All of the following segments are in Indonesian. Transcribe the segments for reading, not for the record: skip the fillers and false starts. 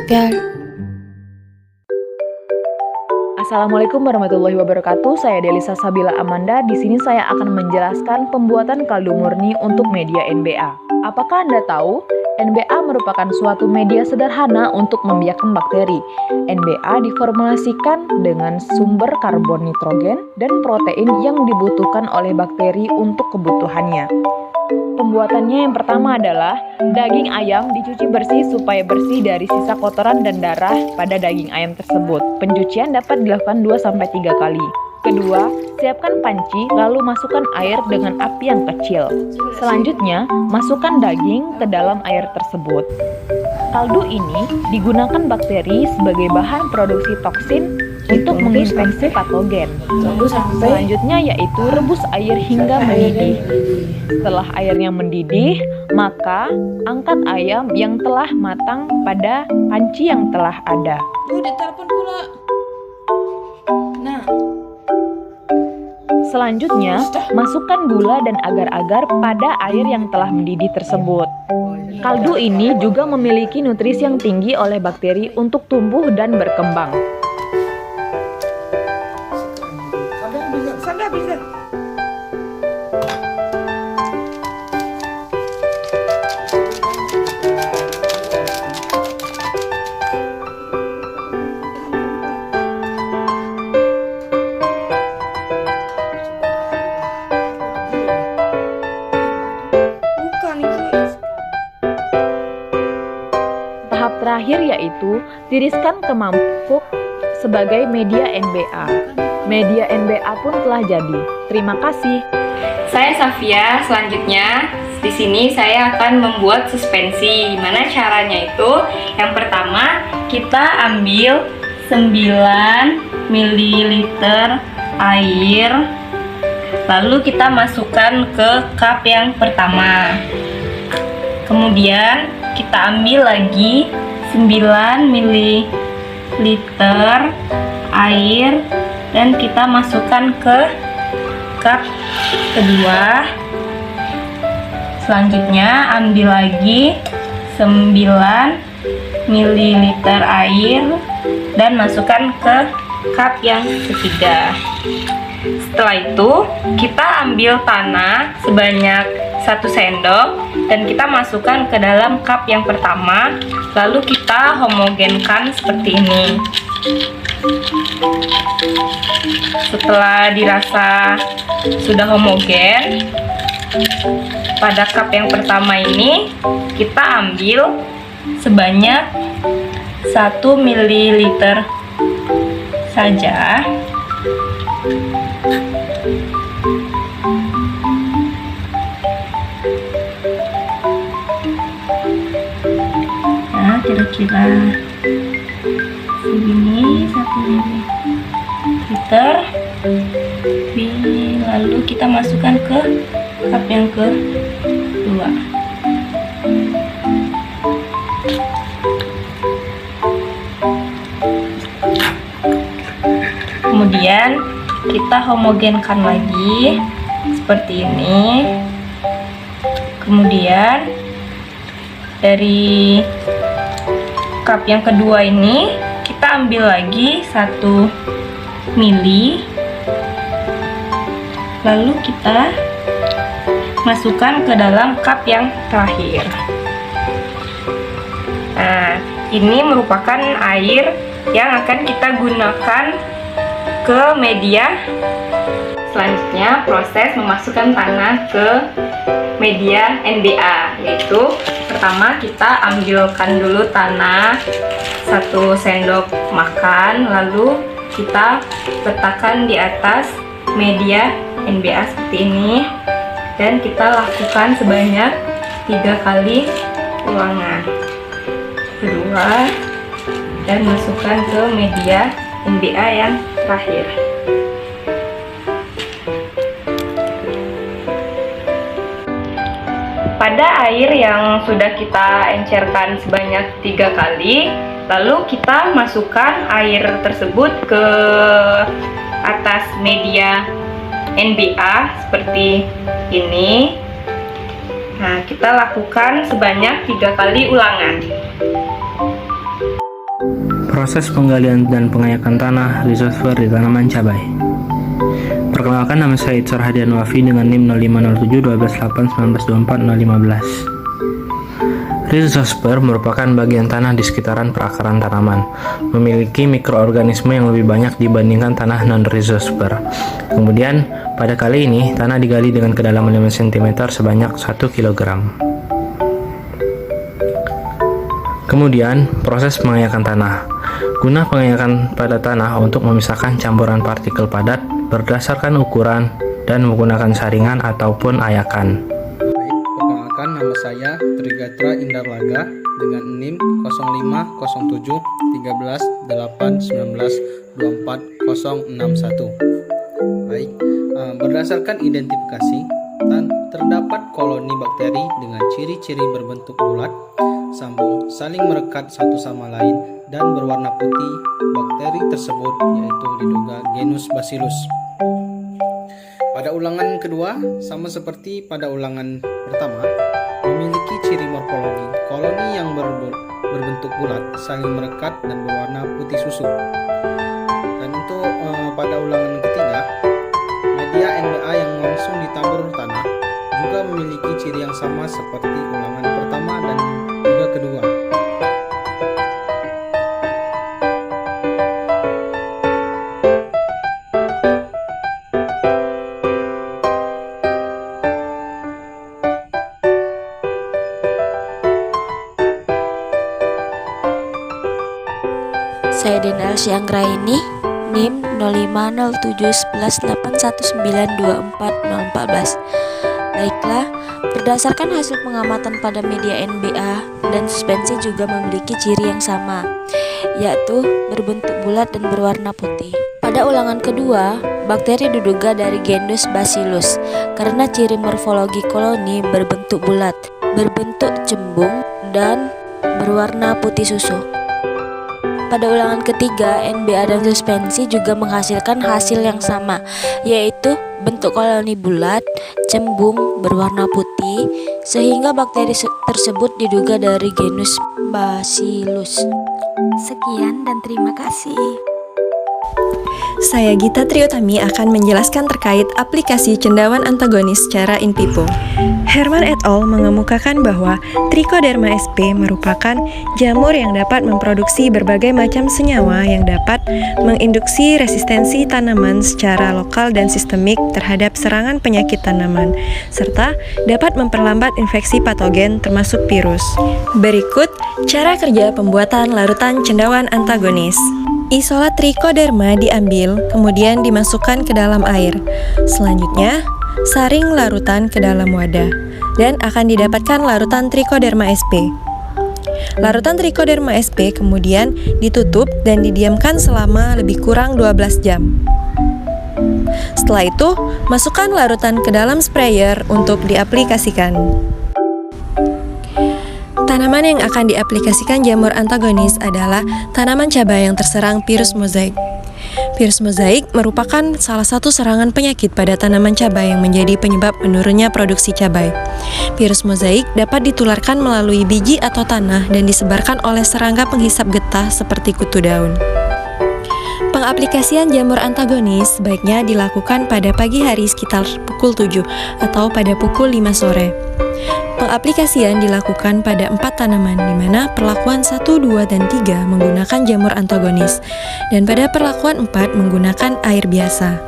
प्यार। Assalamualaikum warahmatullahi wabarakatuh. Saya Delisa Sabila Amanda. Di sini saya akan menjelaskan pembuatan kaldu murni untuk media NBA. Apakah Anda tahu? NBA merupakan suatu media sederhana untuk membiakkan bakteri. NBA diformulasikan dengan sumber karbon nitrogen dan protein yang dibutuhkan oleh bakteri untuk kebutuhannya. Pembuatannya yang pertama adalah daging ayam dicuci bersih supaya bersih dari sisa kotoran dan darah pada daging ayam tersebut. Pencucian dapat dilakukan 2-3 kali. Kedua, siapkan panci lalu masukkan air dengan api yang kecil. Selanjutnya, masukkan daging ke dalam air tersebut. Kaldu ini digunakan bakteri sebagai bahan produksi toksin untuk menginfeksi patogen. Selanjutnya yaitu rebus air hingga mendidih. Setelah airnya mendidih, maka angkat ayam yang telah matang pada panci yang telah ada. Ditelepon pula. Nah, Selanjutnya, masukkan gula dan agar-agar pada air yang telah mendidih tersebut. Kaldu ini juga memiliki nutrisi yang tinggi oleh bakteri untuk tumbuh dan berkembang. sampai habis deh. Bukan ini. Tahap terakhir yaitu tiriskan ke mangkuk sebagai media NBA. Media NBA pun telah jadi. Terima kasih. Saya Safia. Selanjutnya di sini saya akan membuat suspensi. Gimana caranya itu? Yang pertama, kita ambil 9 ml air. Lalu kita masukkan ke cup yang pertama. Kemudian kita ambil lagi 9 ml air dan kita masukkan ke cup kedua. Selanjutnya ambil lagi 9 ml air dan masukkan ke cup yang ketiga. Setelah itu kita ambil tanah sebanyak 1 sendok dan kita masukkan ke dalam cup yang pertama, lalu kita homogenkan seperti ini. Setelah dirasa sudah homogen, pada cup yang pertama ini kita ambil sebanyak 1 ml saja. Nah, kira-kira segini 1 ml. Lalu kita masukkan ke cup yang kedua. Kemudian kita homogenkan lagi seperti ini. Kemudian dari cup yang kedua ini kita ambil lagi 1 mili, lalu kita masukkan ke dalam cup yang terakhir. Nah, ini merupakan air yang akan kita gunakan ke media. Selanjutnya proses memasukkan tanah ke media NBA, yaitu pertama kita ambilkan dulu tanah 1 sendok makan, lalu kita letakkan di atas media NBA seperti ini dan kita lakukan sebanyak 3 kali ulangan. Kedua, dan masukkan ke media NBA yang terakhir. Pada air yang sudah kita encerkan sebanyak 3 kali, lalu kita masukkan air tersebut ke atas media NBA seperti ini. Nah, kita lakukan sebanyak 3 kali ulangan. Proses penggalian dan pengayakan tanah risosfer di tanaman cabai. Perkenalkan, nama saya Itzar Hadian Wafi dengan NIM 0507 128 1924 015. Risosfer merupakan bagian tanah di sekitaran perakaran tanaman, memiliki mikroorganisme yang lebih banyak dibandingkan tanah non-risosfer. Kemudian, pada kali ini, tanah digali dengan kedalaman 5 cm sebanyak 1 kg. Kemudian, proses pengayakan tanah. Guna pengayakan pada tanah untuk memisahkan campuran partikel padat berdasarkan ukuran dan menggunakan saringan ataupun ayakan. Baik, perkenalkan, nama saya Trigatra Indarlaga dengan NIM 0507 13 8 19 24 061. Baik, berdasarkan identifikasi, terdapat koloni bakteri dengan ciri-ciri berbentuk bulat, sambung, saling merekat satu sama lain, dan berwarna putih. Bakteri tersebut yaitu diduga genus Bacillus. Pada ulangan kedua, sama seperti pada ulangan pertama, memiliki ciri morfologi koloni yang berbentuk bulat, saling merekat, dan berwarna putih susu. Dan untuk pada ulangan ketiga, media NBA yang langsung ditabur tanah juga memiliki ciri yang sama seperti ulangan pertama dan juga kedua. Saya Dena Syanggraini, NIM 05071181924014. Baiklah, berdasarkan hasil pengamatan pada media NBA dan suspensi juga memiliki ciri yang sama, yaitu berbentuk bulat dan berwarna putih. Pada ulangan kedua, bakteri diduga dari genus Bacillus karena ciri morfologi koloni berbentuk bulat, berbentuk cembung, dan berwarna putih susu. Pada ulangan ketiga, NBA dan suspensi juga menghasilkan hasil yang sama, yaitu bentuk koloni bulat, cembung, berwarna putih, sehingga bakteri tersebut diduga dari genus Bacillus. Sekian dan terima kasih. Saya Gita Triutami akan menjelaskan terkait aplikasi cendawan antagonis secara in vivo. Herman et al. Mengemukakan bahwa Trichoderma sp merupakan jamur yang dapat memproduksi berbagai macam senyawa yang dapat menginduksi resistensi tanaman secara lokal dan sistemik terhadap serangan penyakit tanaman, serta dapat memperlambat infeksi patogen termasuk virus. Berikut cara kerja pembuatan larutan cendawan antagonis. Isolat Trichoderma diambil, kemudian dimasukkan ke dalam air. Selanjutnya, saring larutan ke dalam wadah, dan akan didapatkan larutan Trichoderma sp. Larutan Trichoderma sp kemudian ditutup dan didiamkan selama lebih kurang 12 jam. Setelah itu, masukkan larutan ke dalam sprayer untuk diaplikasikan. Tanaman yang akan diaplikasikan jamur antagonis adalah tanaman cabai yang terserang virus mozaik. Virus mozaik merupakan salah satu serangan penyakit pada tanaman cabai yang menjadi penyebab menurunnya produksi cabai. Virus mozaik dapat ditularkan melalui biji atau tanah dan disebarkan oleh serangga penghisap getah seperti kutu daun. Pengaplikasian jamur antagonis sebaiknya dilakukan pada pagi hari sekitar pukul 7 atau pada pukul 5 sore. Pengaplikasian dilakukan pada 4 tanaman, di mana perlakuan 1, 2, dan 3 menggunakan jamur antagonis, dan pada perlakuan 4 menggunakan air biasa.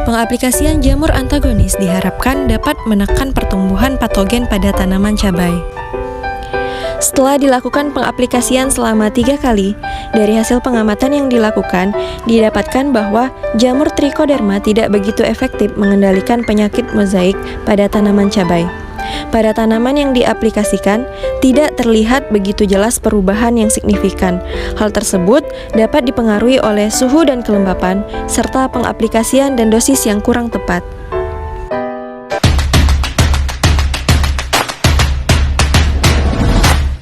Pengaplikasian jamur antagonis diharapkan dapat menekan pertumbuhan patogen pada tanaman cabai. Setelah dilakukan pengaplikasian selama 3 kali, dari hasil pengamatan yang dilakukan, didapatkan bahwa jamur Trichoderma tidak begitu efektif mengendalikan penyakit mozaik pada tanaman cabai. Pada tanaman yang diaplikasikan, tidak terlihat begitu jelas perubahan yang signifikan. Hal tersebut dapat dipengaruhi oleh suhu dan kelembapan, serta pengaplikasian dan dosis yang kurang tepat.